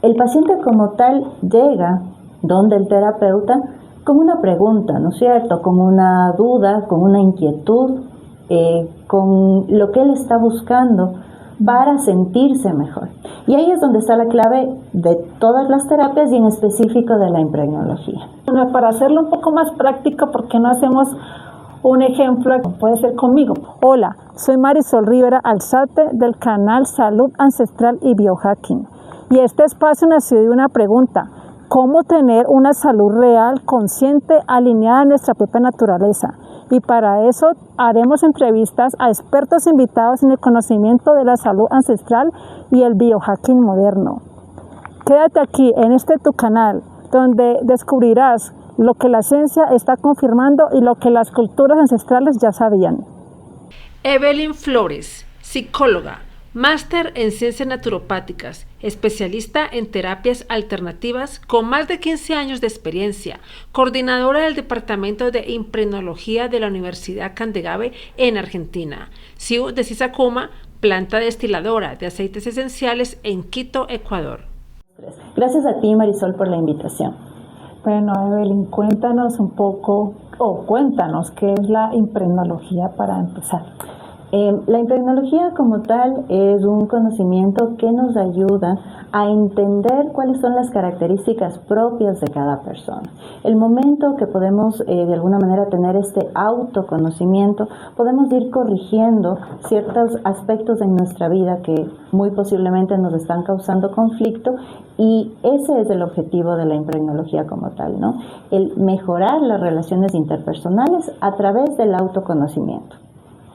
El paciente como tal llega donde el terapeuta con una pregunta, ¿no es cierto?, con una duda, con una inquietud, con lo que él está buscando para sentirse mejor. Y ahí es donde está la clave de todas las terapias y en específico de la impregnología. Bueno, para hacerlo un poco más práctico, ¿por qué no hacemos un ejemplo? Puede ser conmigo. Hola, soy Marisol Rivera Alzate del canal Salud Ancestral y Biohacking. Y este espacio nació de una pregunta: ¿cómo tener una salud real, consciente, alineada a nuestra propia naturaleza? Y para eso haremos entrevistas a expertos invitados en el conocimiento de la salud ancestral y el biohacking moderno. Quédate aquí en tu canal, donde descubrirás lo que la ciencia está confirmando y lo que las culturas ancestrales ya sabían. Evelyn Flores, psicóloga, máster en ciencias naturopáticas, especialista en terapias alternativas con más de 15 años de experiencia, coordinadora del Departamento de Impregnología de la Universidad Candegave en Argentina, CIU de Sisacuma, planta destiladora de aceites esenciales en Quito, Ecuador. Gracias a ti, Marisol, por la invitación. Bueno, Evelyn, cuéntanos un poco, cuéntanos qué es la impregnología para empezar. La impregnología como tal es un conocimiento que nos ayuda a entender cuáles son las características propias de cada persona. El momento que podemos de alguna manera tener este autoconocimiento, podemos ir corrigiendo ciertos aspectos en nuestra vida que muy posiblemente nos están causando conflicto, y ese es el objetivo de la impregnología como tal, ¿no? El mejorar las relaciones interpersonales a través del autoconocimiento.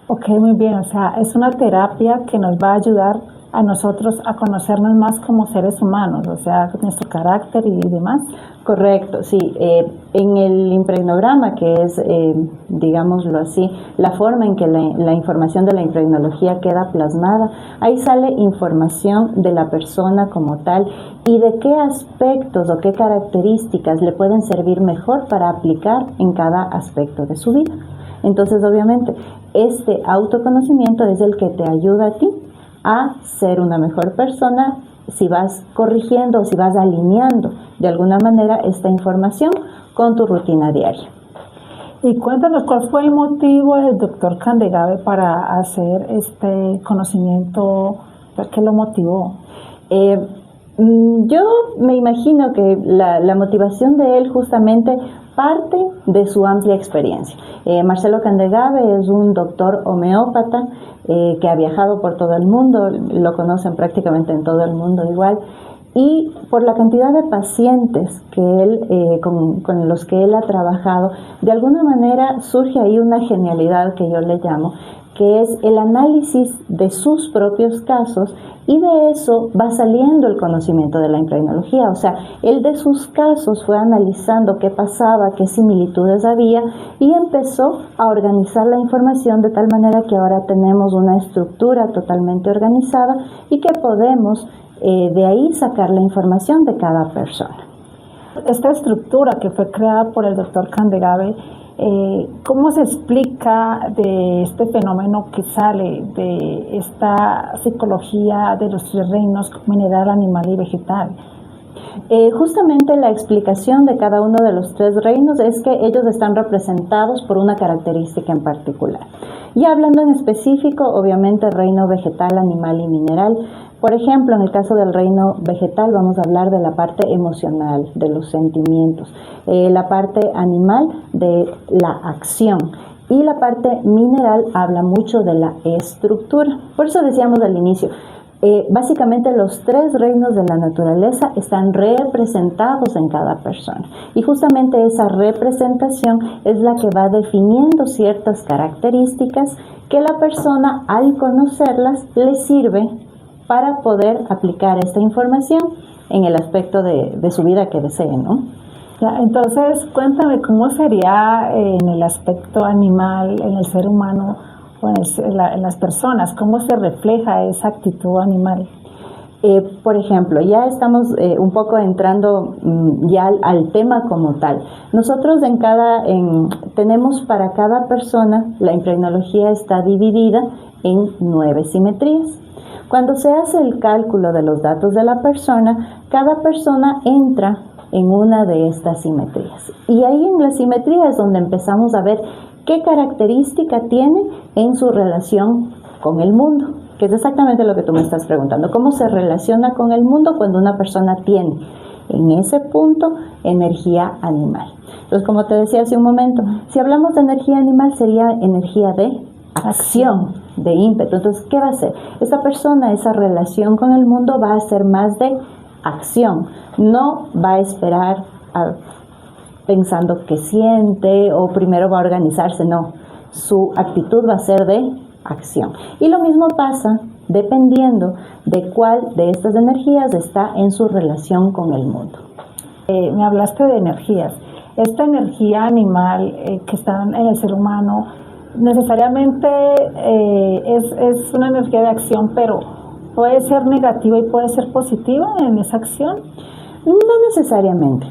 Ok, muy bien, o sea, es una terapia que nos va a ayudar a nosotros a conocernos más como seres humanos, o sea, nuestro carácter y demás. Correcto, sí. En el impregnograma, que es, digámoslo así, la forma en que la información de la impregnología queda plasmada, ahí sale información de la persona como tal y de qué aspectos o qué características le pueden servir mejor para aplicar en cada aspecto de su vida. Entonces, obviamente, este autoconocimiento es el que te ayuda a ti a ser una mejor persona si vas corrigiendo o si vas alineando de alguna manera esta información con tu rutina diaria. Y cuéntanos, ¿cuál fue el motivo del doctor Candegave para hacer este conocimiento? ¿Qué lo motivó? Yo me imagino que la motivación de él justamente parte de su amplia experiencia. Marcelo Candegave es un doctor homeópata que ha viajado por todo el mundo, lo conocen prácticamente en todo el mundo igual, y por la cantidad de pacientes que él, con los que él ha trabajado, de alguna manera surge ahí una genialidad que yo le llamo, que es el análisis de sus propios casos, y de eso va saliendo el conocimiento de la impregnología. O sea, él de sus casos fue analizando qué pasaba, qué similitudes había, y empezó a organizar la información de tal manera que ahora tenemos una estructura totalmente organizada y que podemos de ahí sacar la información de cada persona. Esta estructura que fue creada por el doctor Candegave, ¿cómo se explica de este fenómeno que sale de esta psicología de los 3 reinos, mineral, animal y vegetal? Justamente la explicación de cada uno de los 3 reinos es que ellos están representados por una característica en particular. Y hablando en específico, obviamente, reino vegetal, animal y mineral. Por ejemplo, en el caso del reino vegetal vamos a hablar de la parte emocional, de los sentimientos, la parte animal de la acción, y la parte mineral habla mucho de la estructura. Por eso decíamos al inicio, básicamente los 3 reinos de la naturaleza están representados en cada persona, y justamente esa representación es la que va definiendo ciertas características que la persona, al conocerlas, le sirve para poder aplicar esta información en el aspecto de su vida que desee, ¿no? Ya, entonces, cuéntame cómo sería en el aspecto animal, en el ser humano o en las personas, cómo se refleja esa actitud animal. Por ejemplo, ya estamos un poco entrando ya al tema como tal. Nosotros tenemos para cada persona, la impregnología está dividida en 9 simetrías. Cuando se hace el cálculo de los datos de la persona, cada persona entra en una de estas simetrías. Y ahí en la simetría es donde empezamos a ver qué característica tiene en su relación con el mundo, que es exactamente lo que tú me estás preguntando. ¿Cómo se relaciona con el mundo cuando una persona tiene en ese punto energía animal? Entonces, como te decía hace un momento, si hablamos de energía animal sería energía de acción, de ímpetu. Entonces, ¿qué va a hacer? Esa persona, esa relación con el mundo va a ser más de acción, no va a esperar pensando qué siente o primero va a organizarse, no, su actitud va a ser de acción. Y lo mismo pasa dependiendo de cuál de estas energías está en su relación con el mundo. Me hablaste de energías. Esta energía animal que está en el ser humano necesariamente es una energía de acción, pero ¿puede ser negativa y puede ser positiva en esa acción? No necesariamente.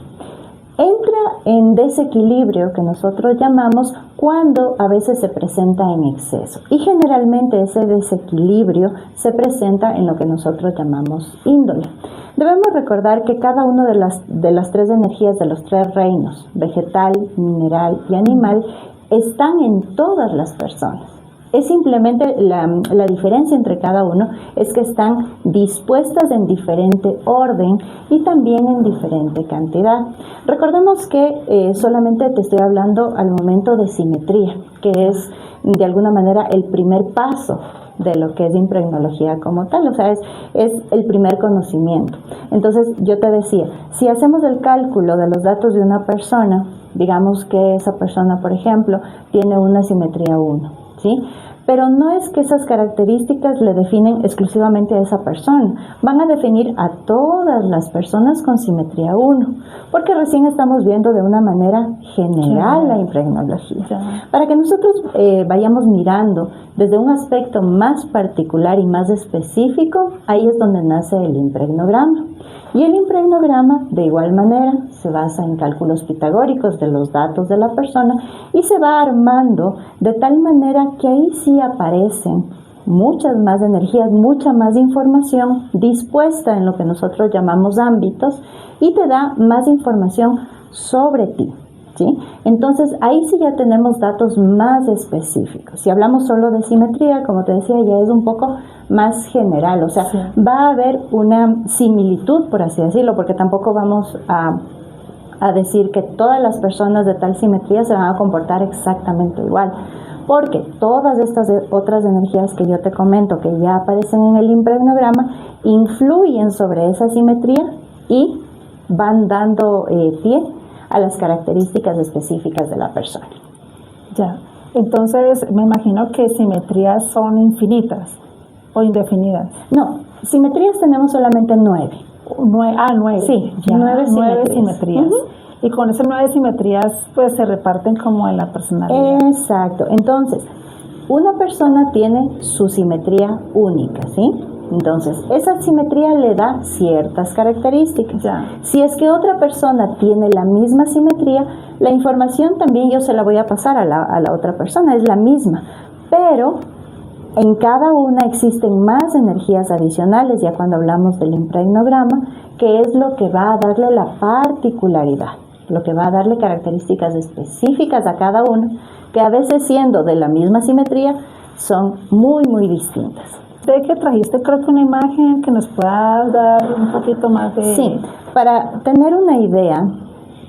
Entra en desequilibrio, que nosotros llamamos, cuando a veces se presenta en exceso. Y generalmente ese desequilibrio se presenta en lo que nosotros llamamos índole. Debemos recordar que cada una de las tres energías de los tres reinos, vegetal, mineral y animal, están en todas las personas. Es simplemente la diferencia entre cada uno es que están dispuestas en diferente orden y también en diferente cantidad. Recordemos que solamente te estoy hablando al momento de simetría, que es de alguna manera el primer paso de lo que es impregnología como tal, o sea, es el primer conocimiento. Entonces, yo te decía, si hacemos el cálculo de los datos de una persona, digamos que esa persona, por ejemplo, tiene una simetría 1, ¿sí? Pero no es que esas características le definen exclusivamente a esa persona, van a definir a todas las personas con simetría 1, porque recién estamos viendo de una manera general la impregnología. Para que nosotros vayamos mirando desde un aspecto más particular y más específico, ahí es donde nace el impregnograma. Y el impregnograma, de igual manera, se basa en cálculos pitagóricos de los datos de la persona y se va armando de tal manera que ahí sí aparecen muchas más energías, mucha más información dispuesta en lo que nosotros llamamos ámbitos y te da más información sobre ti, ¿sí? Entonces ahí sí ya tenemos datos más específicos. Si hablamos solo de simetría, como te decía, ya es un poco más general, o sea, va a haber una similitud, por así decirlo, porque tampoco vamos a decir que todas las personas de tal simetría se van a comportar exactamente igual, porque todas estas otras energías que yo te comento, que ya aparecen en el impregnograma, influyen sobre esa simetría y van dando pie a las características específicas de la persona. Ya, entonces me imagino que simetrías son infinitas o indefinidas. No, simetrías tenemos solamente 9. 9. Sí, ya, 9 simetrías. Y con esas 9 simetrías pues se reparten como en la personalidad. Exacto. Entonces, una persona tiene su simetría única, ¿sí? Entonces, esa simetría le da ciertas características. Ya. Si es que otra persona tiene la misma simetría, la información también yo se la voy a pasar a la otra persona, es la misma, pero en cada una existen más energías adicionales, ya cuando hablamos del impregnograma, que es lo que va a darle la particularidad, lo que va a darle características específicas a cada uno, que a veces siendo de la misma simetría, son muy, muy distintas. De que trajiste creo que una imagen que nos pueda dar un poquito más de... Sí, para tener una idea,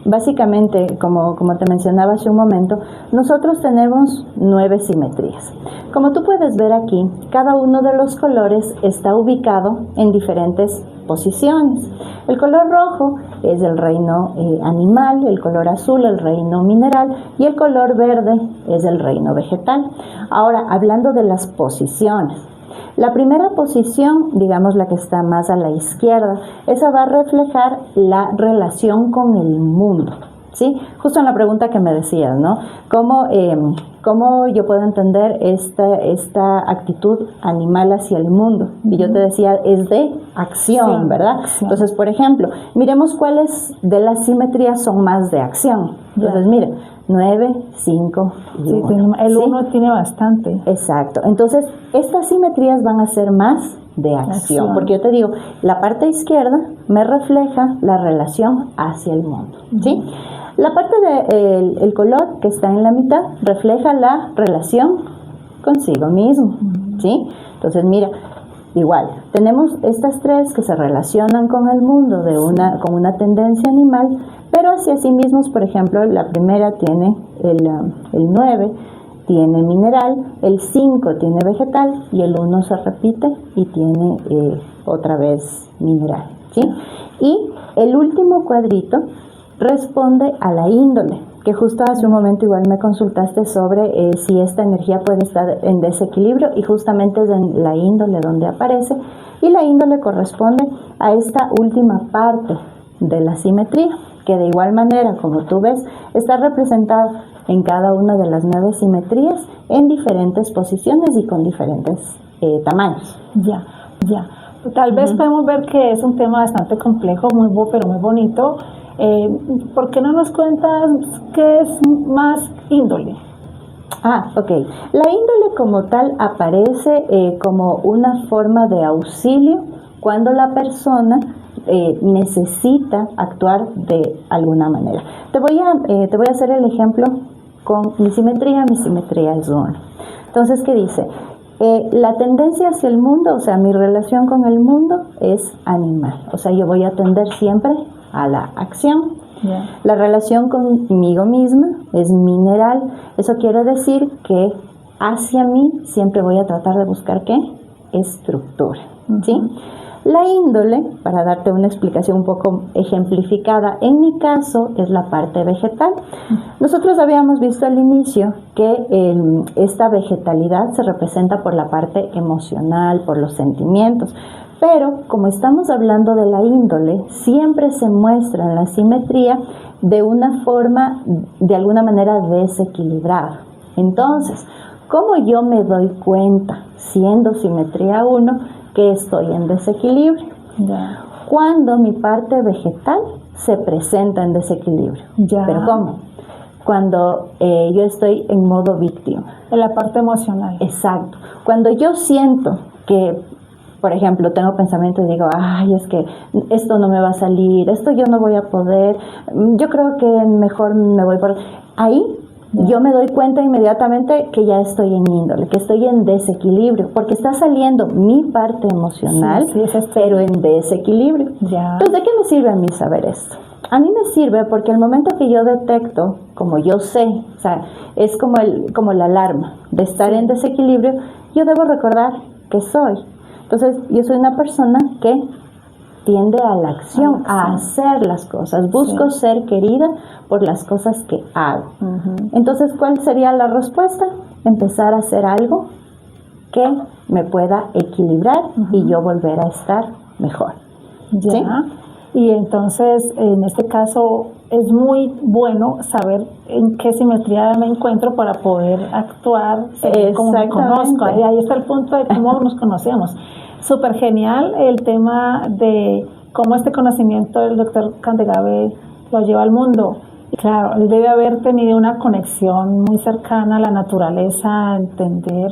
básicamente, como te mencionaba hace un momento, nosotros tenemos 9 simetrías. Como tú puedes ver aquí, cada uno de los colores está ubicado en diferentes posiciones. El color rojo es el reino animal, el color azul el reino mineral y el color verde es el reino vegetal. Ahora, hablando de las posiciones, la primera posición, digamos la que está más a la izquierda, esa va a reflejar la relación con el mundo, ¿sí? Justo en la pregunta que me decías, ¿no? ¿Cómo yo puedo entender esta actitud animal hacia el mundo? Y yo te decía, es de acción, ¿verdad? Acción. Entonces, por ejemplo, miremos cuáles de las simetrías son más de acción. Entonces, miren, 9, 5 y 1. El 1 tiene bastante. Exacto. Entonces, estas simetrías van a ser más de acción. Porque yo te digo, la parte izquierda me refleja la relación hacia el mundo, ¿sí? La parte del color que está en la mitad refleja la relación consigo mismo, ¿sí? Entonces, mira, igual, tenemos estas tres que se relacionan con el mundo con una tendencia animal, pero hacia sí mismos, por ejemplo, la primera tiene el 9, tiene mineral, el 5 tiene vegetal y el 1 se repite y tiene otra vez mineral, ¿sí? Y el último cuadrito responde a la índole, que justo hace un momento igual me consultaste sobre si esta energía puede estar en desequilibrio, y justamente es en la índole donde aparece, y la índole corresponde a esta última parte de la simetría, que de igual manera, como tú ves, está representada en cada una de las 9 simetrías en diferentes posiciones y con diferentes tamaños. Ya. Tal vez podemos ver que es un tema bastante complejo, pero muy bonito. ¿Por qué no nos cuentas qué es más índole? Ok. La índole como tal aparece como una forma de auxilio cuando la persona necesita actuar de alguna manera. Te voy a hacer el ejemplo con mi simetría es 1. Entonces, ¿qué dice? La tendencia hacia el mundo, o sea, mi relación con el mundo es animal. O sea, yo voy a tender siempre a la acción. La relación conmigo misma es mineral. Eso quiere decir que hacia mí siempre voy a tratar de buscar ¿qué? Estructura, ¿sí? La índole, para darte una explicación un poco ejemplificada, en mi caso es la parte vegetal. Nosotros habíamos visto al inicio que esta vegetalidad se representa por la parte emocional, por los sentimientos, pero como estamos hablando de la índole, siempre se muestra en la simetría de una forma, de alguna manera desequilibrada. Entonces, ¿cómo yo me doy cuenta, siendo simetría 1, que estoy en desequilibrio? Cuando mi parte vegetal se presenta en desequilibrio. ¿Pero cómo? Cuando yo estoy en modo víctima. En la parte emocional. Exacto. Cuando yo siento que, por ejemplo, tengo pensamiento y digo, es que esto no me va a salir, esto yo no voy a poder, yo creo que mejor me voy por... Ahí yo me doy cuenta inmediatamente que ya estoy en índole, que estoy en desequilibrio, porque está saliendo mi parte emocional, pero en desequilibrio. Entonces, ¿de qué me sirve a mí saber esto? A mí me sirve porque el momento que yo detecto, como yo sé, o sea, es como la alarma de estar en desequilibrio, yo debo recordar que soy. Entonces, yo soy una persona que tiende a la acción, a hacer las cosas. Busco ser querida por las cosas que hago. Entonces, ¿cuál sería la respuesta? Empezar a hacer algo que me pueda equilibrar y yo volver a estar mejor. ¿Sí? Y entonces, en este caso, es muy bueno saber en qué simetría me encuentro para poder actuar como me conozco. Ahí está el punto de cómo nos conocemos. Súper genial el tema de cómo este conocimiento del doctor Candegave lo lleva al mundo. Y claro, él debe haber tenido una conexión muy cercana a la naturaleza, a entender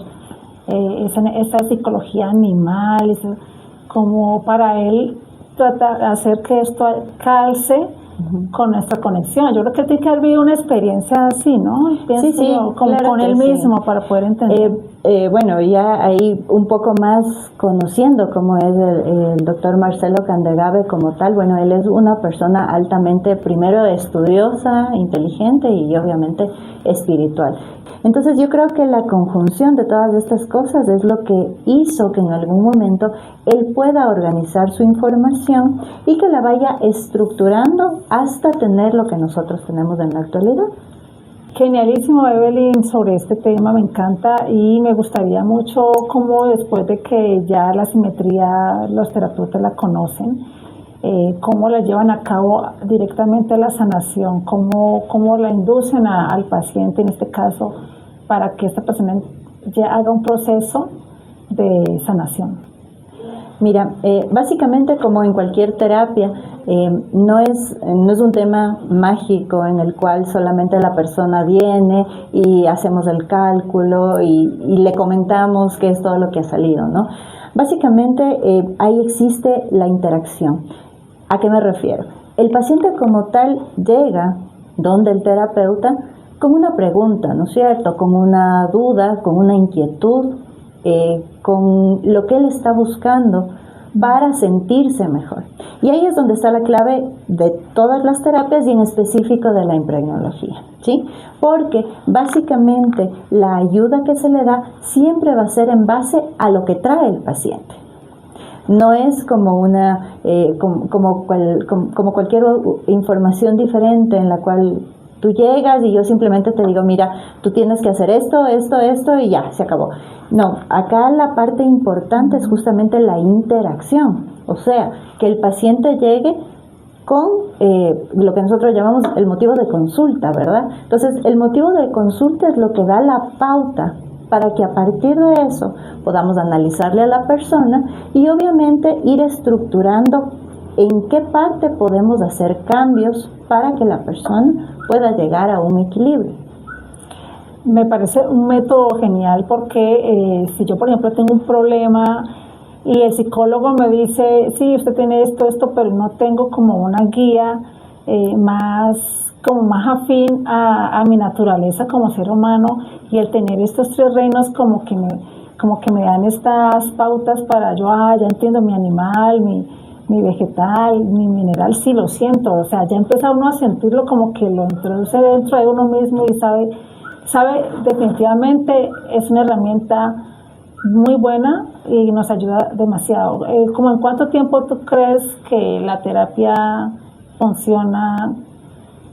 esa psicología animal, como para él tratar de hacer que esto calce con nuestra conexión. Yo creo que tiene que haber vivido una experiencia así, ¿no? Con él mismo para poder entender. Bueno, ya ahí un poco más conociendo cómo es el doctor Marcelo Candegave como tal. Bueno, él es una persona altamente, primero estudiosa, inteligente y obviamente espiritual. Entonces yo creo que la conjunción de todas estas cosas es lo que hizo que en algún momento él pueda organizar su información y que la vaya estructurando hasta tener lo que nosotros tenemos en la actualidad. Genialísimo, Evelyn, sobre este tema, me encanta y me gustaría mucho cómo después de que ya la simetría los terapeutas la conocen, cómo la llevan a cabo directamente la sanación, cómo la inducen al paciente en este caso para que esta persona ya haga un proceso de sanación. Mira, básicamente como en cualquier terapia, no es un tema mágico en el cual solamente la persona viene y hacemos el cálculo y le comentamos qué es todo lo que ha salido, ¿no? Básicamente, ahí existe la interacción. ¿A qué me refiero? El paciente como tal llega donde el terapeuta con una pregunta, ¿no es cierto? Con una duda, con una inquietud, con lo que él está buscando para sentirse mejor. Y ahí es donde está la clave de todas las terapias y en específico de la impregnología, ¿sí? Porque básicamente la ayuda que se le da siempre va a ser en base a lo que trae el paciente. No es como como cualquier información diferente en la cual tú llegas y yo simplemente te digo, mira, tú tienes que hacer esto y ya, se acabó. No, acá la parte importante es justamente la interacción, o sea, que el paciente llegue con lo que nosotros llamamos el motivo de consulta, ¿verdad? Entonces, el motivo de consulta es lo que da la pauta para que a partir de eso podamos analizarle a la persona y obviamente ir estructurando en qué parte podemos hacer cambios para que la persona pueda llegar a un equilibrio. Me parece un método genial porque si yo, por ejemplo, tengo un problema y el psicólogo me dice, sí, usted tiene esto, pero no tengo como una guía más afín a mi naturaleza como ser humano, y el tener estos 3 reinos como que me dan estas pautas para yo, ya entiendo mi animal, mi vegetal, mi mineral, sí lo siento, o sea, ya empieza uno a sentirlo como que lo introduce dentro de uno mismo y sabe definitivamente es una herramienta muy buena y nos ayuda demasiado. ¿Cómo en cuánto tiempo tú crees que la terapia funciona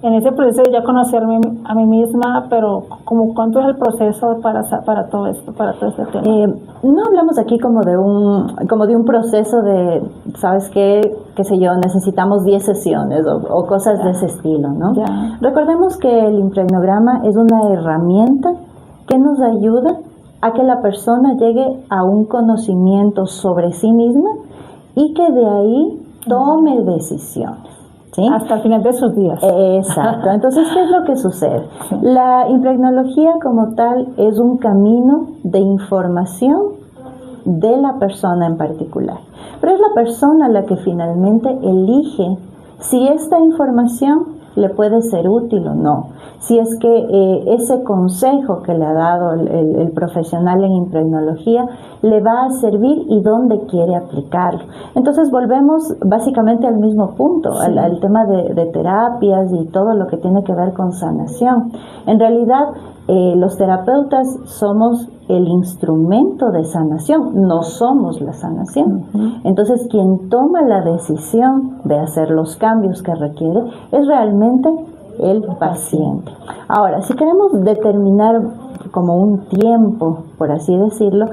en ese proceso de ya conocerme a mí misma, pero como cuánto es el proceso para todo esto, para todo este tema? No hablamos aquí como de un proceso de, ¿sabes qué sé yo? Necesitamos 10 sesiones o cosas de ese estilo, ¿no? Recordemos que el impregnograma es una herramienta que nos ayuda a que la persona llegue a un conocimiento sobre sí misma y que de ahí tome decisiones. ¿Sí? Hasta el final de sus días. Exacto. Entonces, ¿qué es lo que sucede? Sí. La impregnología como tal es un camino de información de la persona en particular. Pero es la persona la que finalmente elige si esta información le puede ser útil o no. Si es que ese consejo que le ha dado el profesional en impregnología le va a servir y dónde quiere aplicarlo. Entonces volvemos básicamente al mismo punto, sí, al tema de terapias y todo lo que tiene que ver con sanación. En realidad, los terapeutas somos el instrumento de sanación, no somos la sanación. Entonces, quien toma la decisión de hacer los cambios que requiere es realmente el paciente. Ahora, si queremos determinar como un tiempo, por así decirlo,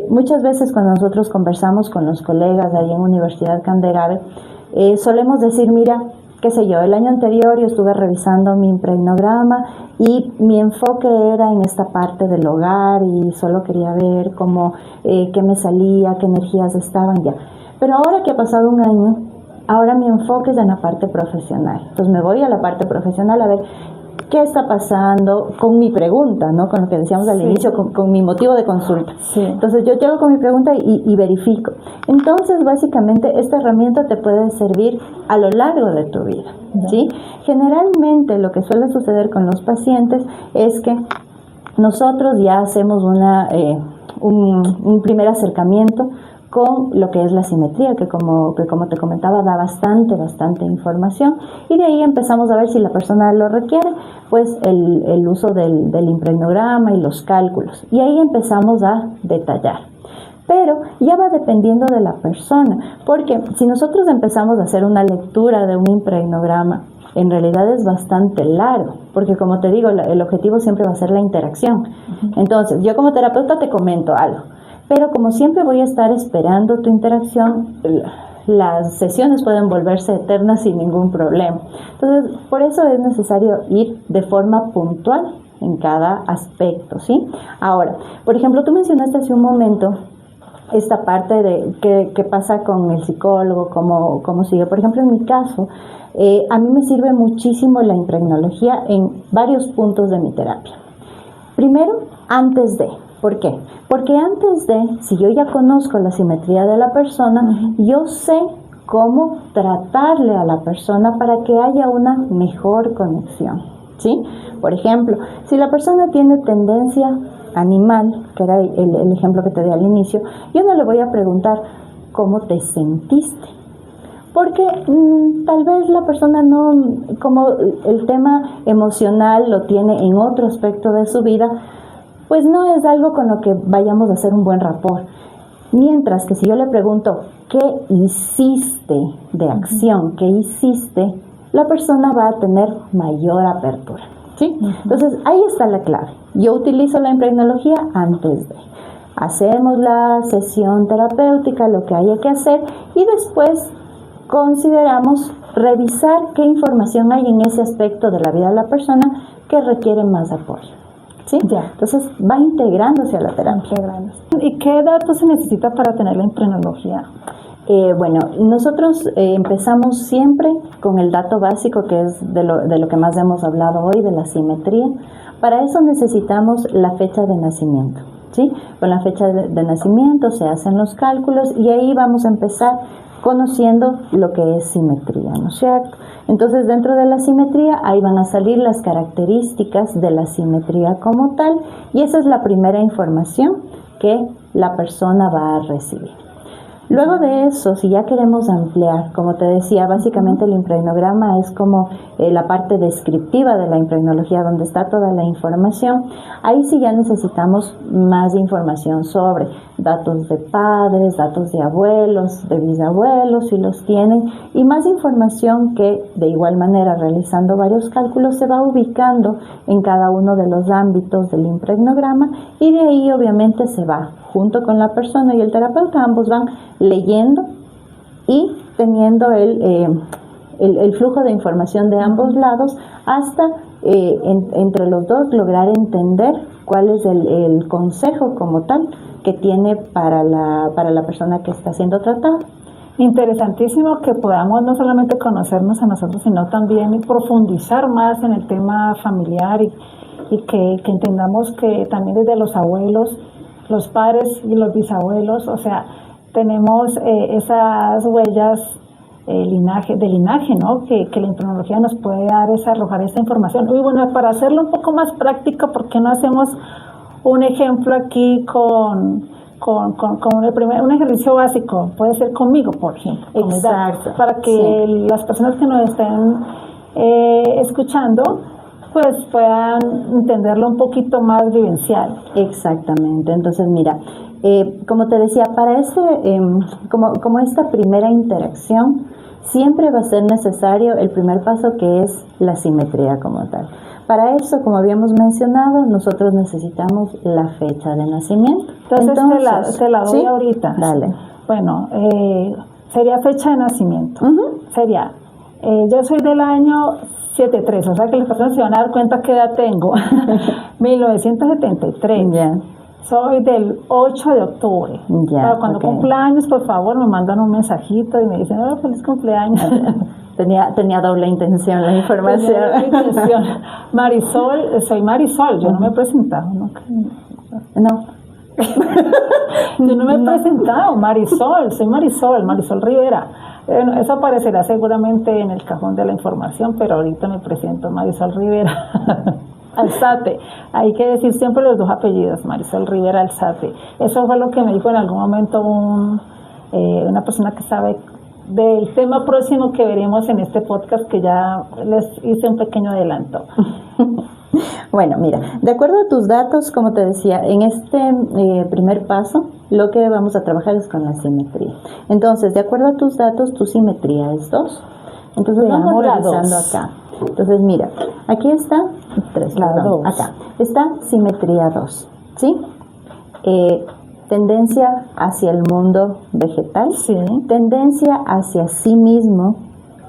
muchas veces cuando nosotros conversamos con los colegas de ahí en Universidad Canderave, solemos decir, mira, qué sé yo, el año anterior yo estuve revisando mi impregnograma y mi enfoque era en esta parte del hogar y solo quería ver cómo, qué me salía, qué energías estaban ya. Pero ahora que ha pasado un año, ahora mi enfoque es en la parte profesional. Entonces me voy a la parte profesional a ver qué está pasando con mi pregunta, ¿no? Con lo que decíamos al inicio, con mi motivo de consulta. Sí. Entonces yo llego con mi pregunta y verifico. Entonces básicamente esta herramienta te puede servir a lo largo de tu vida, ¿sí? Generalmente lo que suele suceder con los pacientes es que nosotros ya hacemos un primer acercamiento con lo que es la simetría, que como te comentaba, da bastante información, y de ahí empezamos a ver si la persona lo requiere, pues el uso del impregnograma y los cálculos, y ahí empezamos a detallar. Pero ya va dependiendo de la persona, porque si nosotros empezamos a hacer una lectura de un impregnograma, en realidad es bastante largo, porque como te digo, el objetivo siempre va a ser la interacción. Entonces, yo como terapeuta te comento algo, pero como siempre voy a estar esperando tu interacción, las sesiones pueden volverse eternas sin ningún problema. Entonces, por eso es necesario ir de forma puntual en cada aspecto, ¿sí? Ahora, por ejemplo, tú mencionaste hace un momento esta parte de qué pasa con el psicólogo, cómo sigue. Por ejemplo, en mi caso, a mí me sirve muchísimo la impregnología en varios puntos de mi terapia. Primero, antes de. ¿Por qué? Porque antes de, si yo ya conozco la simetría de la persona, yo sé cómo tratarle a la persona para que haya una mejor conexión, ¿sí? Por ejemplo, si la persona tiene tendencia animal, que era el ejemplo que te di al inicio, yo no le voy a preguntar cómo te sentiste, porque tal vez la persona no, como el tema emocional lo tiene en otro aspecto de su vida, pues no es algo con lo que vayamos a hacer un buen rapport. Mientras que si yo le pregunto, ¿qué hiciste de acción? ¿Qué hiciste? La persona va a tener mayor apertura, ¿sí? Entonces, ahí está la clave. Yo utilizo la impregnología antes de. Hacemos la sesión terapéutica, lo que haya que hacer, y después consideramos revisar qué información hay en ese aspecto de la vida de la persona que requiere más apoyo. ¿Sí? Ya. Entonces va integrándose a la terapia. ¿Y qué datos se necesita para tener la impregnología? Bueno, nosotros empezamos siempre con el dato básico, que es de lo que más hemos hablado hoy, de la simetría. Para eso necesitamos la fecha de nacimiento, ¿sí? Con la fecha de nacimiento se hacen los cálculos y ahí vamos a empezar conociendo lo que es simetría, ¿no es cierto? Entonces, dentro de la simetría, ahí van a salir las características de la simetría como tal, y esa es la primera información que la persona va a recibir. Luego de eso, si ya queremos ampliar, como te decía, básicamente el impregnograma es como la parte descriptiva de la impregnología, donde está toda la información. Ahí sí ya necesitamos más información sobre datos de padres, datos de abuelos, de bisabuelos, si los tienen, y más información que, de igual manera, realizando varios cálculos, se va ubicando en cada uno de los ámbitos del impregnograma, y de ahí obviamente se va, junto con la persona y el terapeuta, ambos van leyendo y teniendo el flujo de información de ambos lados hasta entre los dos lograr entender cuál es el consejo como tal que tiene para la persona que está siendo tratada. Interesantísimo que podamos no solamente conocernos a nosotros, sino también profundizar más en el tema familiar y que entendamos que también desde los abuelos, los padres y los bisabuelos, o sea, tenemos esas huellas de linaje, ¿no? Que la impregnología nos puede dar, arrojar esta información. Y bueno, para hacerlo un poco más práctico, ¿por qué no hacemos un ejemplo aquí con un ejercicio básico? Puede ser conmigo, por ejemplo. Exacto. Para que las personas que nos estén escuchando pues puedan entenderlo un poquito más vivencial. Exactamente. Entonces, mira, como te decía, para como esta primera interacción, siempre va a ser necesario el primer paso, que es la simetría como tal. Para eso, como habíamos mencionado, nosotros necesitamos la fecha de nacimiento. Entonces te la doy, ¿sí? Ahorita. Dale. Bueno, sería fecha de nacimiento. Sería, yo soy del año 73, o sea que las personas se van a dar cuenta qué edad tengo. 1973. Yeah. Soy del 8 de octubre. Yeah, cuando cumpla años, por favor, me mandan un mensajito y me dicen, oh, feliz cumpleaños. Tenía doble intención la información. Doble intención. Marisol, soy Marisol, yo no me he presentado. No. Yo no me he presentado, Marisol, soy Marisol Rivera. Eso aparecerá seguramente en el cajón de la información, pero ahorita me presento, Marisol Rivera Alzate. Hay que decir siempre los dos apellidos, Marisol Rivera Alzate. Eso fue lo que me dijo en algún momento una persona que sabe del tema próximo que veremos en este podcast, que ya les hice un pequeño adelanto. Bueno, mira, de acuerdo a tus datos, como te decía, en este primer paso, lo que vamos a trabajar es con la simetría. Entonces, de acuerdo a tus datos, tu simetría es 2. Entonces, vamos revisando acá. Entonces, mira, aquí está 3, acá está simetría 2, ¿sí? Tendencia hacia el mundo vegetal, sí. Tendencia hacia sí mismo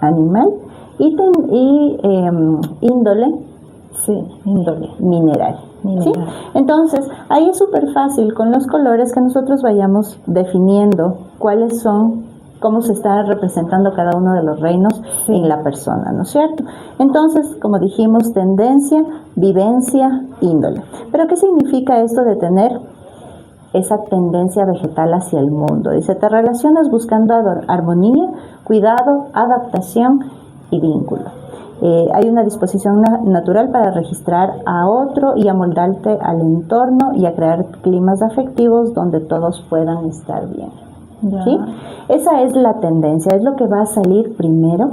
animal y índole mineral. ¿Sí? Entonces, ahí es súper fácil con los colores que nosotros vayamos definiendo cuáles son, cómo se está representando cada uno de los reinos en la persona, ¿no es cierto? Entonces, como dijimos, tendencia, vivencia, índole. Pero, ¿qué significa esto de tener esa tendencia vegetal hacia el mundo. Dice, te relacionas buscando armonía, cuidado, adaptación y vínculo. Hay una disposición natural para registrar a otro y amoldarte al entorno y a crear climas afectivos donde todos puedan estar bien. ¿Sí? Esa es la tendencia, es lo que va a salir primero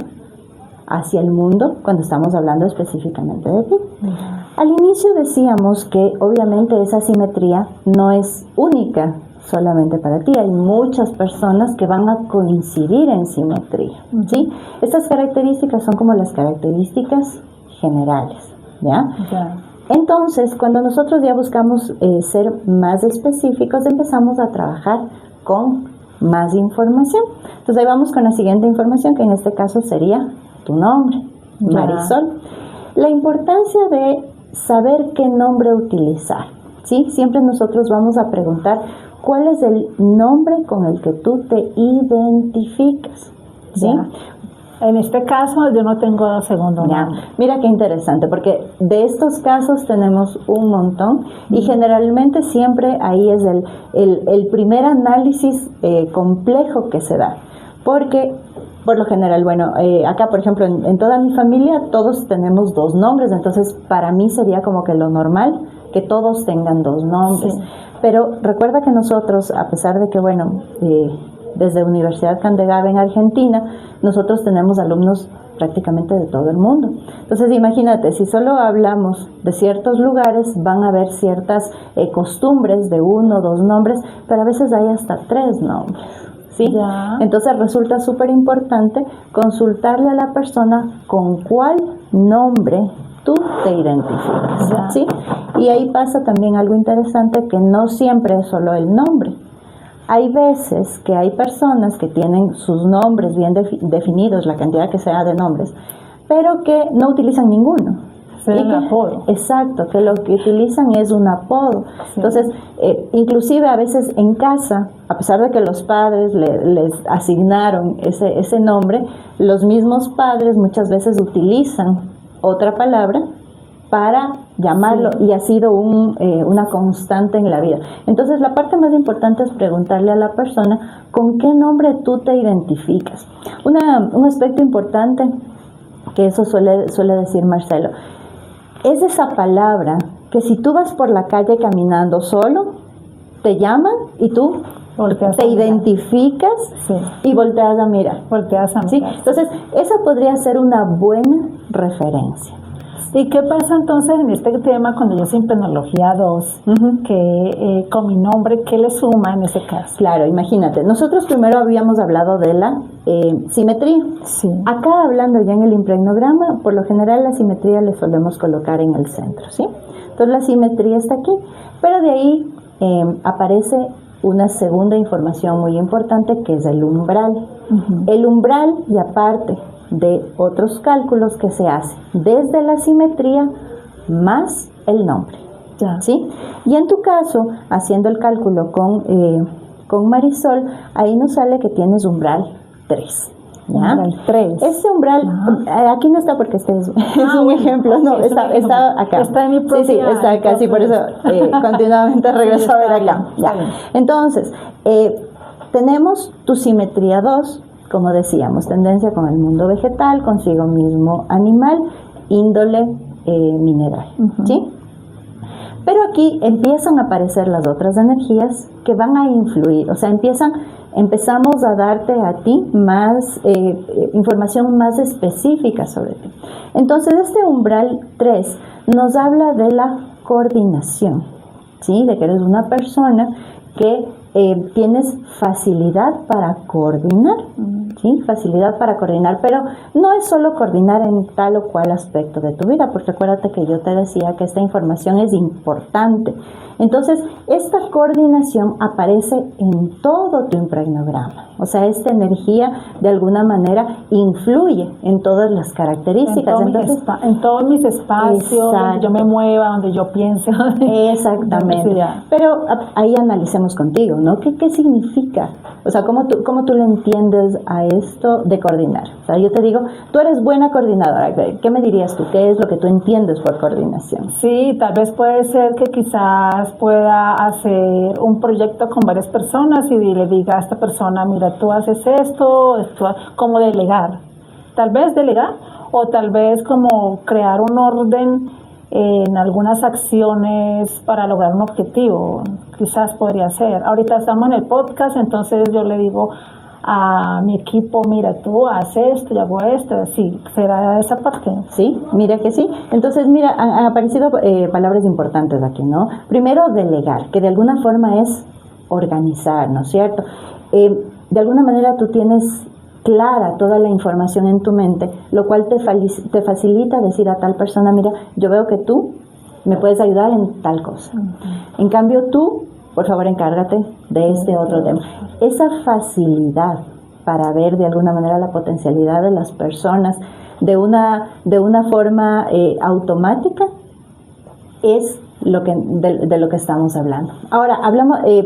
hacia el mundo cuando estamos hablando específicamente de ti. Al inicio decíamos que obviamente esa simetría no es única solamente para ti, hay muchas personas que van a coincidir en simetría, ¿sí? Estas características son como las características generales, ¿ya? Entonces, cuando nosotros ya buscamos ser más específicos, empezamos a trabajar con más información. Entonces ahí vamos con la siguiente información, que en este caso sería tu nombre, Marisol. La importancia de saber qué nombre utilizar, ¿sí? Siempre nosotros vamos a preguntar cuál es el nombre con el que tú te identificas, ¿sí? En este caso yo no tengo segundo nombre. Mira qué interesante, porque de estos casos tenemos un montón y generalmente siempre ahí es el primer análisis complejo que se da, porque por lo general, bueno, acá por ejemplo en toda mi familia todos tenemos 2 nombres, entonces para mí sería como que lo normal que todos tengan 2 nombres. Sí. Pero recuerda que nosotros, a pesar de que, bueno, desde Universidad Candegave en Argentina, nosotros tenemos alumnos prácticamente de todo el mundo. Entonces imagínate, si solo hablamos de ciertos lugares, van a haber ciertas costumbres de 1 o 2 nombres, pero a veces hay hasta 3 nombres. ¿Sí? Entonces resulta súper importante consultarle a la persona con cuál nombre tú te identificas, ¿sí? Y ahí pasa también algo interesante, que no siempre es solo el nombre. Hay veces que hay personas que tienen sus nombres bien definidos, la cantidad que sea de nombres, pero que no utilizan ninguno. Un apodo. Exacto, que lo que utilizan es un apodo. Sí. Entonces, inclusive a veces en casa, a pesar de que los padres les asignaron ese nombre, los mismos padres muchas veces utilizan otra palabra para llamarlo, y ha sido una constante en la vida. Entonces la parte más importante es preguntarle a la persona con qué nombre tú te identificas. Un aspecto importante que eso suele decir Marcelo, es esa palabra que si tú vas por la calle caminando solo, te llaman y tú te identificas, sí, y volteas a mirar. ¿Sí? Entonces, esa podría ser una buena referencia. ¿Y qué pasa entonces en este tema cuando yo soy en Penología 2, que con mi nombre, qué le suma en ese caso? Claro, imagínate, nosotros primero habíamos hablado de la simetría. Sí. Acá hablando ya en el impregnograma, por lo general la simetría le solemos colocar en el centro, ¿sí? Entonces la simetría está aquí, pero de ahí aparece una segunda información muy importante, que es el umbral. El umbral, y aparte de otros cálculos que se hacen desde la simetría más el nombre, ¿sí? Y en tu caso, haciendo el cálculo con Marisol, ahí nos sale que tienes umbral 3. ¿Ya? Umbral 3. Este umbral, aquí no está porque este es un ejemplo, no, está acá. Está en mi propia. Sí, está acá, sí, por eso continuamente regreso a ver acá. Ya. Entonces, tenemos tu simetría 2, como decíamos, tendencia con el mundo vegetal, consigo mismo animal, índole mineral, ¿sí? Pero aquí empiezan a aparecer las otras energías que van a influir, o sea, empezamos a darte a ti más información más específica sobre ti. Entonces, este umbral 3 nos habla de la coordinación, ¿sí? De que eres una persona que tienes facilidad para coordinar, ¿sí? Facilidad para coordinar, pero no es solo coordinar en tal o cual aspecto de tu vida, porque acuérdate que yo te decía que esta información es importante. Entonces, esta coordinación aparece en todo tu impregnograma. O sea, esta energía de alguna manera influye en todas las características. En todos mis espacios, donde yo me mueva, donde yo piense. Exactamente. Pero ahí analicemos contigo, ¿no? ¿Qué significa? O sea, ¿cómo tú le entiendes a a esto de coordinar? O sea, yo te digo, tú eres buena coordinadora, ¿qué me dirías tú? ¿Qué es lo que tú entiendes por coordinación? Sí, tal vez puede ser que quizás pueda hacer un proyecto con varias personas y le diga a esta persona, mira, tú haces esto, como delegar. Tal vez delegar o tal vez como crear un orden en algunas acciones para lograr un objetivo, quizás podría ser. Ahorita estamos en el podcast, entonces yo le digo a mi equipo, mira, tú haces esto, yo hago esto, sí, será esa parte. Sí, mira que sí. Entonces, mira, han aparecido palabras importantes aquí, ¿no? Primero, delegar, que de alguna forma es organizar, ¿no es cierto? De alguna manera tú tienes clara toda la información en tu mente, lo cual te facilita decir a tal persona, mira, yo veo que tú me puedes ayudar en tal cosa. En cambio tú, por favor, encárgate de este otro tema. Esa facilidad para ver de alguna manera la potencialidad de las personas de una forma automática es de lo que estamos hablando. Ahora,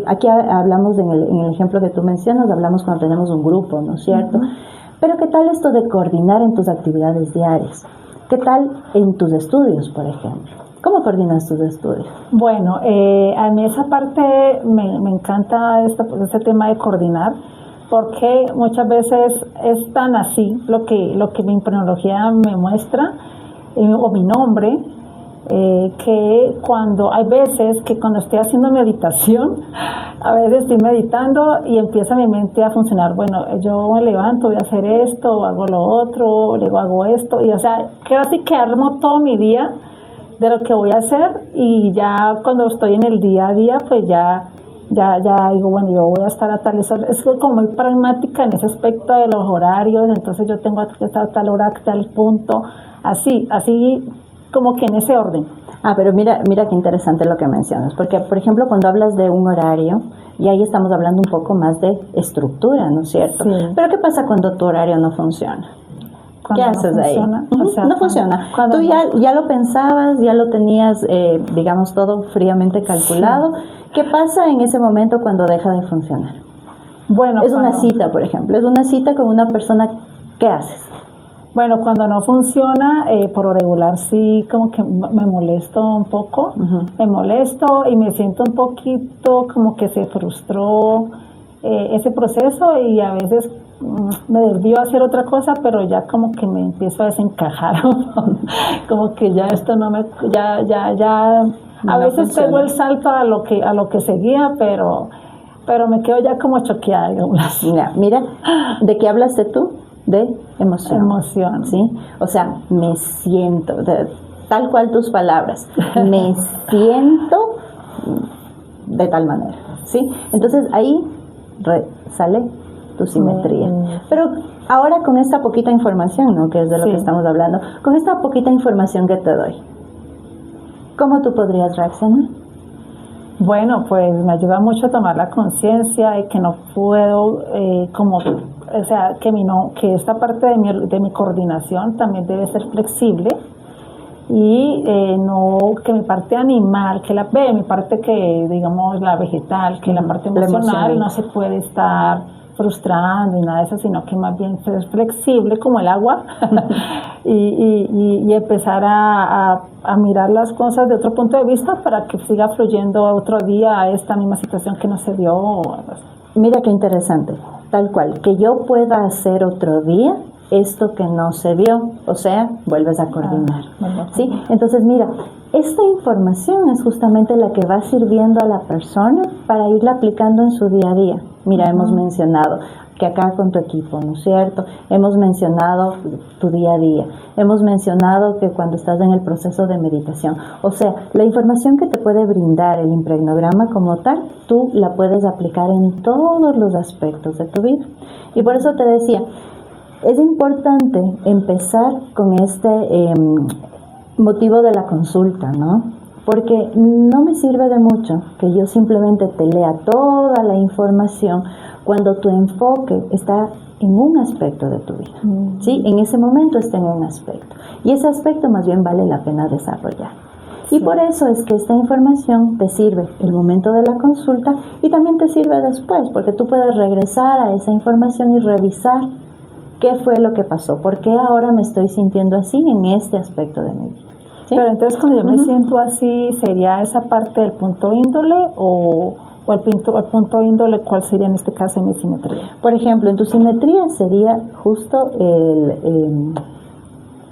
aquí hablamos en el ejemplo que tú mencionas, hablamos cuando tenemos un grupo, ¿no es cierto? Pero ¿qué tal esto de coordinar en tus actividades diarias? ¿Qué tal en tus estudios, por ejemplo? ¿Cómo coordinas tus estudios? Bueno, a mí esa parte me encanta este tema de coordinar, porque muchas veces es tan así lo que mi imprenología me muestra, o mi nombre, que hay veces que cuando estoy haciendo meditación, a veces estoy meditando y empieza mi mente a funcionar, bueno, yo me levanto, voy a hacer esto, hago lo otro, luego hago esto, y o sea, creo así que armo todo mi día de lo que voy a hacer, y ya cuando estoy en el día a día, pues ya digo, bueno, yo voy a estar a tal hora. Es como muy pragmática en ese aspecto de los horarios, entonces yo tengo que estar a tal hora, a tal punto, así como que en ese orden. Pero mira qué interesante lo que mencionas, porque por ejemplo cuando hablas de un horario, y ahí estamos hablando un poco más de estructura, ¿no es cierto? Sí. Pero ¿qué pasa cuando tu horario no funciona? ¿Qué haces ahí? No funciona. Tú ya lo pensabas, ya lo tenías, digamos, todo fríamente calculado. Sí. ¿Qué pasa en ese momento cuando deja de funcionar? Bueno, una cita, por ejemplo. Es una cita con una persona. ¿Qué haces? Bueno, cuando no funciona, por lo regular sí como que me molesto un poco. Me molesto y me siento un poquito como que se frustró ese proceso, y a veces me desvío a hacer otra cosa, pero ya como que me empiezo a desencajar, como que ya esto no me, a veces pego el salto a lo que seguía, pero me quedo ya como choqueada, digamos. Mira, ¿de qué hablaste tú? De emoción. Emoción. ¿Sí? O sea, me siento, tal cual tus palabras, me siento de tal manera, ¿sí? Entonces ahí sale tu simetría. Pero ahora con esta poquita información, ¿no? Que es de lo que estamos hablando, con esta poquita información que te doy, ¿cómo tú podrías reaccionar? Bueno, pues me ayuda mucho a tomar la conciencia de que no puedo, o sea, que esta parte de mi coordinación también debe ser flexible, y no que mi parte animal, mi parte que digamos la vegetal, que la parte emocional no se puede estar frustrando y nada de eso, sino que más bien ser flexible como el agua y empezar a mirar las cosas de otro punto de vista para que siga fluyendo otro día a esta misma situación que no se dio. Mira qué interesante, tal cual, que yo pueda hacer otro día esto que no se vio, o sea, vuelves a coordinar. ¿Sí? Entonces, mira, esta información es justamente la que va sirviendo a la persona para irla aplicando en su día a día. Mira, hemos mencionado que acá con tu equipo, ¿no es cierto? Hemos mencionado tu día a día. Hemos mencionado que cuando estás en el proceso de meditación. O sea, la información que te puede brindar el impregnograma como tal, tú la puedes aplicar en todos los aspectos de tu vida. Y por eso te decía, es importante empezar con este motivo de la consulta, ¿no? Porque no me sirve de mucho que yo simplemente te lea toda la información cuando tu enfoque está en un aspecto de tu vida, ¿sí? En ese momento está en un aspecto, y ese aspecto más bien vale la pena desarrollar. Y por eso es que esta información te sirve el momento de la consulta y también te sirve después, porque tú puedes regresar a esa información y revisar ¿Qué fue lo que pasó? ¿Por qué ahora me estoy sintiendo así en este aspecto de mi vida? ¿Sí? Pero entonces cuando yo me siento así, ¿sería esa parte del punto índole o el punto índole cuál sería en este caso en mi simetría? Por ejemplo, en tu simetría sería justo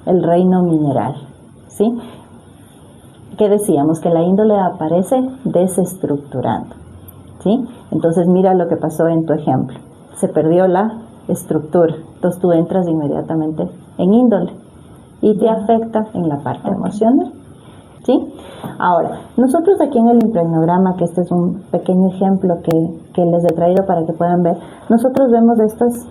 el reino mineral, ¿sí? ¿Qué decíamos? Que la índole aparece desestructurando, ¿sí? Entonces mira lo que pasó en tu ejemplo. Se perdió la estructura, entonces tú entras inmediatamente en índole y te afecta en la parte emocional, ¿sí? Ahora, nosotros aquí en el impregnograma, que este es un pequeño ejemplo que les he traído para que puedan ver, nosotros vemos estas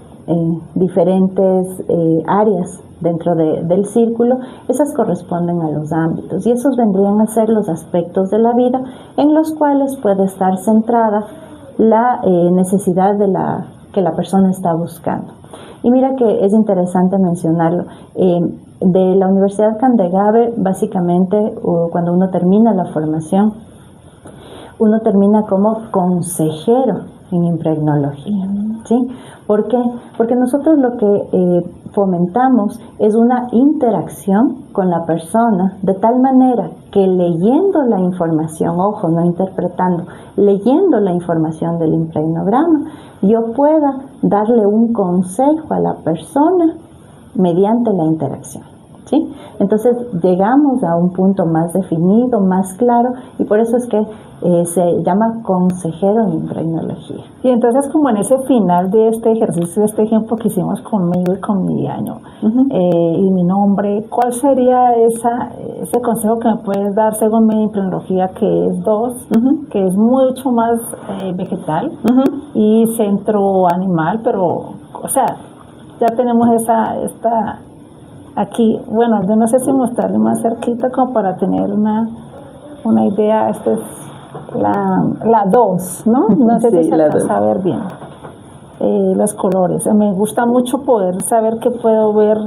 diferentes áreas dentro del círculo. Esas corresponden a los ámbitos y esos vendrían a ser los aspectos de la vida en los cuales puede estar centrada la necesidad que la persona está buscando. Y mira que es interesante mencionarlo. De la Universidad Candegave, básicamente, cuando uno termina la formación, uno termina como consejero en impregnología, ¿sí? ¿Por qué? Porque nosotros lo que fomentamos es una interacción con la persona, de tal manera que leyendo la información, ojo, no interpretando, leyendo la información del impregnograma, yo pueda darle un consejo a la persona mediante la interacción, ¿sí? Entonces llegamos a un punto más definido, más claro, y por eso es que se llama consejero en impregnología. Y entonces, como en ese final de este ejercicio, de este ejemplo que hicimos conmigo y con mi año y mi nombre, ¿cuál sería ese consejo que me puedes dar según mi impregnología, que es 2, que es mucho más vegetal y centro animal, pero, o sea, ya tenemos esta aquí, bueno, yo no sé si mostrarle más cerquita como para tener una idea. Esta es la 2, ¿no? No sé si se alcanza a ver bien los colores. Me gusta mucho poder saber que puedo ver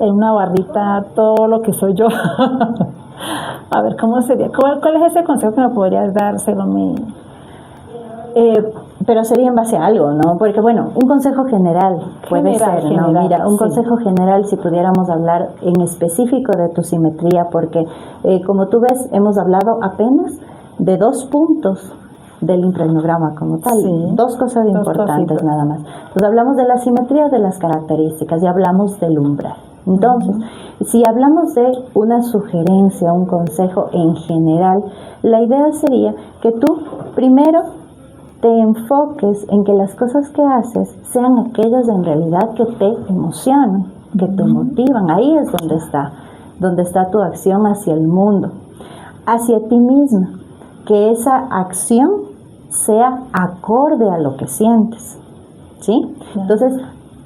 en una barrita todo lo que soy yo. A ver, ¿cómo sería? ¿Cuál es ese consejo que me podrías dar según mi...? Pero sería en base a algo, ¿no? Porque, bueno, un consejo general puede ser, ¿no? Mira, un consejo general, si pudiéramos hablar en específico de tu simetría, porque como tú ves, hemos hablado apenas de 2 puntos del impregnograma como tal, 2 cosas importantes nada más. Entonces hablamos de la simetría de las características y hablamos del umbral. Entonces, si hablamos de una sugerencia, un consejo en general, la idea sería que tú primero te enfoques en que las cosas que haces sean aquellas en realidad que te emocionan, que te motivan. Ahí es donde está tu acción hacia el mundo, hacia ti misma, que esa acción sea acorde a lo que sientes, ¿sí? Entonces,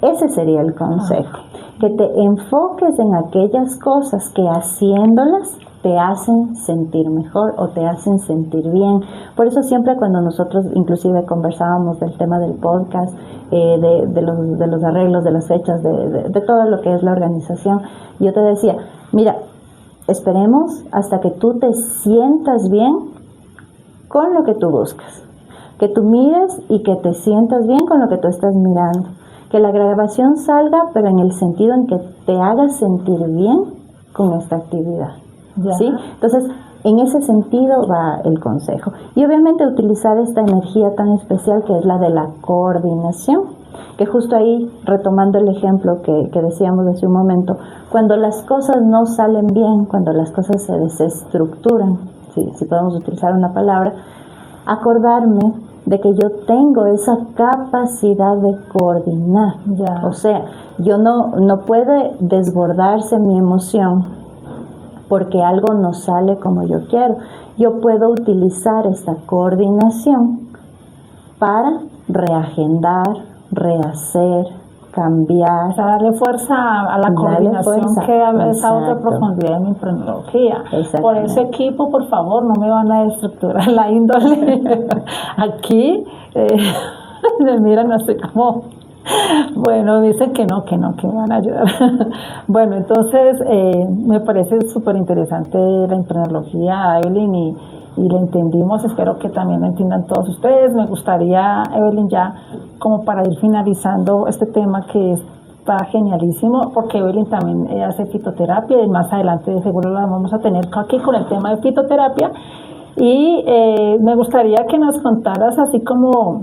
ese sería el consejo, que te enfoques en aquellas cosas que haciéndolas te hacen sentir mejor o te hacen sentir bien. Por eso siempre cuando nosotros inclusive conversábamos del tema del podcast, de los arreglos, de las fechas, de todo lo que es la organización, yo te decía, mira, esperemos hasta que tú te sientas bien con lo que tú buscas, que tú mires y que te sientas bien con lo que tú estás mirando, que la grabación salga, pero en el sentido en que te haga sentir bien con esta actividad. ¿Sí? Entonces, en ese sentido va el consejo. Y obviamente utilizar esta energía tan especial que es la de la coordinación, que justo ahí, retomando el ejemplo que decíamos hace un momento, cuando las cosas no salen bien, cuando las cosas se desestructuran, si podemos utilizar una palabra, acordarme de que yo tengo esa capacidad de coordinar. O sea, yo no puede desbordarse mi emoción porque algo no sale como yo quiero. Yo puedo utilizar esta coordinación para reagendar, rehacer, cambiar. O sea, darle fuerza a la coordinación, que a esa otra profundidad de mi impregnología. Por ese equipo, por favor, no me van a destructurar la índole. Aquí, me miran así como... Bueno, dicen que no, que me van a ayudar. Bueno, entonces me parece súper interesante la impregnología, Evelyn, y la entendimos. Espero que también la entiendan todos ustedes. Me gustaría, Evelyn, ya como para ir finalizando este tema, que es está genialísimo, porque Evelyn también hace fitoterapia y más adelante seguro la vamos a tener aquí con el tema de fitoterapia. Y me gustaría que nos contaras así como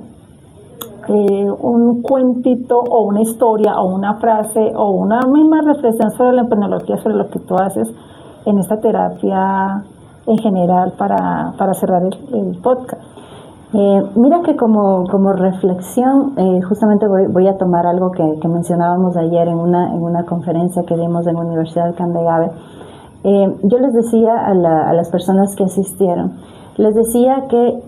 un cuentito o una historia o una frase o una misma reflexión sobre la embriología, sobre lo que tú haces en esta terapia en general para cerrar el podcast. Mira que como reflexión, justamente voy a tomar algo que mencionábamos ayer en una conferencia que dimos en la Universidad de Candegave. Yo les decía a las personas que asistieron, les decía que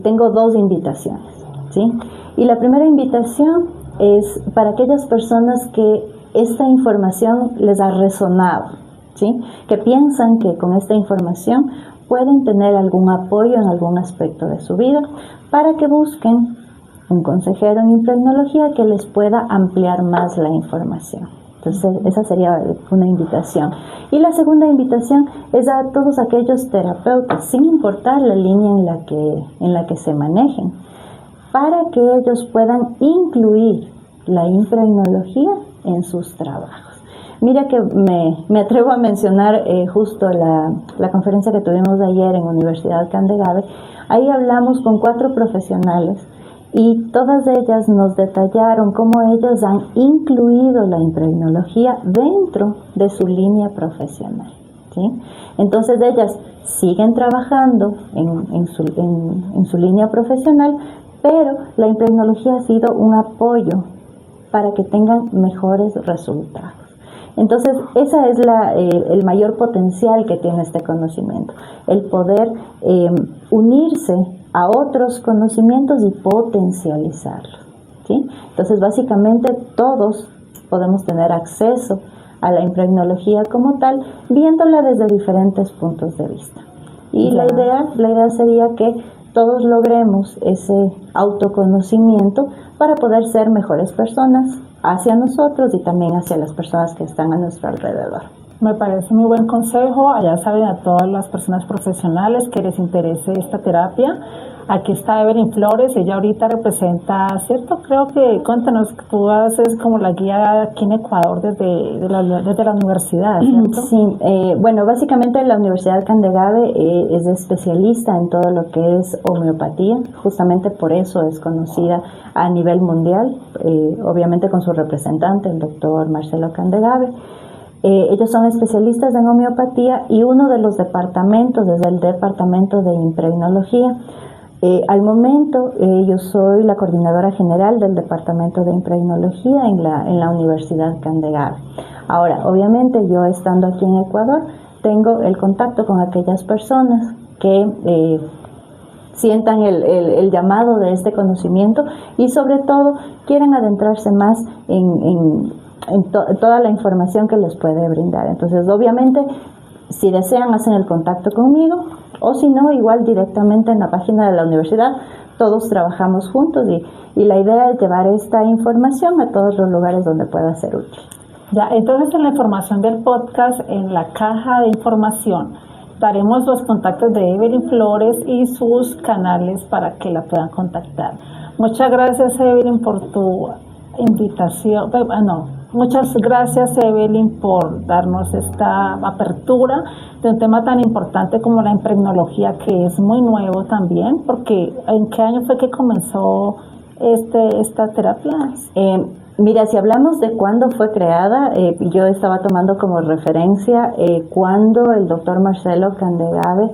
tengo 2 invitaciones, ¿sí? Y la primera invitación es para aquellas personas que esta información les ha resonado, ¿sí? Que piensan que con esta información pueden tener algún apoyo en algún aspecto de su vida, para que busquen un consejero en impregnología que les pueda ampliar más la información. Entonces, esa sería una invitación. Y la segunda invitación es a todos aquellos terapeutas, sin importar la línea en la que se manejen, para que ellos puedan incluir la impregnología en sus trabajos. Mira que me atrevo a mencionar justo la conferencia que tuvimos ayer en Universidad Candegave. Ahí hablamos con 4 profesionales y todas ellas nos detallaron cómo ellas han incluido la impregnología dentro de su línea profesional, ¿sí? Entonces ellas siguen trabajando en su línea profesional, pero la impregnología ha sido un apoyo para que tengan mejores resultados. Entonces, ese es el mayor potencial que tiene este conocimiento, el poder unirse a otros conocimientos y potencializarlos, ¿sí? Entonces, básicamente, todos podemos tener acceso a la impregnología como tal, viéndola desde diferentes puntos de vista. Y la idea sería que todos logremos ese autoconocimiento para poder ser mejores personas hacia nosotros y también hacia las personas que están a nuestro alrededor. Me parece muy buen consejo. Allá saben a todas las personas profesionales que les interese esta terapia. Aquí está Evelyn Flores, ella ahorita representa, ¿cierto? Creo que, cuéntanos, tú haces como la guía aquí en Ecuador desde la universidad, ¿cierto? Sí, bueno, básicamente la Universidad de Candegave es especialista en todo lo que es homeopatía, justamente por eso es conocida a nivel mundial, obviamente con su representante, el doctor Marcelo Candegave. Ellos son especialistas en homeopatía y uno de los departamentos es el departamento de impregnología. Al momento, yo soy la coordinadora general del departamento de impregnología en la Universidad Candegave. Ahora, obviamente, yo estando aquí en Ecuador, tengo el contacto con aquellas personas que sientan el llamado de este conocimiento y sobre todo quieren adentrarse más en toda la información que les puede brindar. Entonces, obviamente, si desean, hacen el contacto conmigo, o si no, igual directamente en la página de la universidad, todos trabajamos juntos y la idea es llevar esta información a todos los lugares donde pueda ser útil. Ya, entonces en la información del podcast, en la caja de información, daremos los contactos de Evelyn Flores y sus canales para que la puedan contactar. Muchas gracias, Evelyn, por tu invitación. Muchas gracias, Evelyn, por darnos esta apertura de un tema tan importante como la impregnología, que es muy nuevo también, porque ¿en qué año fue que comenzó esta terapia? Mira, si hablamos de cuándo fue creada, yo estaba tomando como referencia cuando el doctor Marcelo Candegave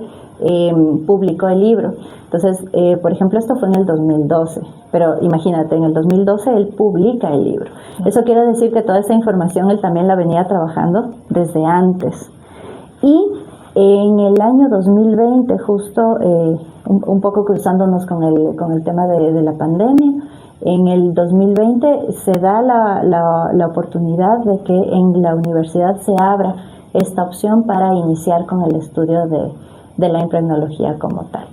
publicó el libro. Entonces, por ejemplo, esto fue en el 2012, pero imagínate, en el 2012 él publica el libro. Eso quiere decir que toda esa información él también la venía trabajando desde antes. Y en el año 2020, justo un poco cruzándonos con el tema de la pandemia, en el 2020 se da la oportunidad de que en la universidad se abra esta opción para iniciar con el estudio de la impregnología como tal.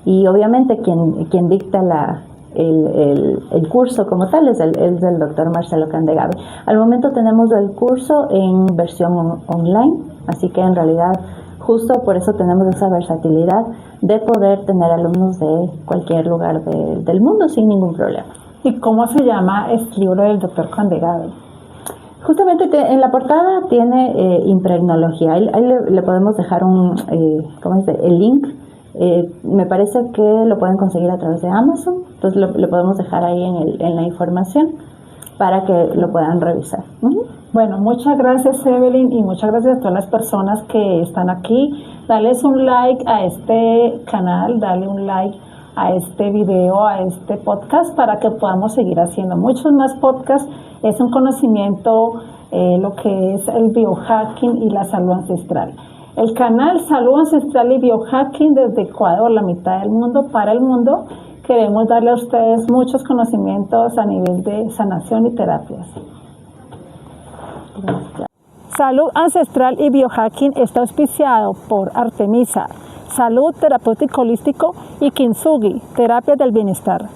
Y obviamente quien dicta el curso como tal es el doctor Marcelo Candegave. Al momento tenemos el curso en versión online, así que en realidad justo por eso tenemos esa versatilidad de poder tener alumnos de cualquier lugar del mundo sin ningún problema. ¿Y cómo se llama este libro del doctor Candegave? Justamente en la portada tiene impregnología. Ahí le podemos dejar el link. Me parece que lo pueden conseguir a través de Amazon. Entonces le podemos dejar ahí en la información para que lo puedan revisar. Bueno, muchas gracias Evelyn y muchas gracias a todas las personas que están aquí. Dales un like a este canal, dale un like a este video, a este podcast para que podamos seguir haciendo muchos más podcasts. Es un conocimiento lo que es el biohacking y la salud ancestral. El canal Salud Ancestral y Biohacking desde Ecuador, la mitad del mundo para el mundo. Queremos darle a ustedes muchos conocimientos a nivel de sanación y terapias. Gracias. Salud Ancestral y Biohacking está auspiciado por Artemisa, Salud Terapéutico Holístico y Kintsugi, Terapias del Bienestar.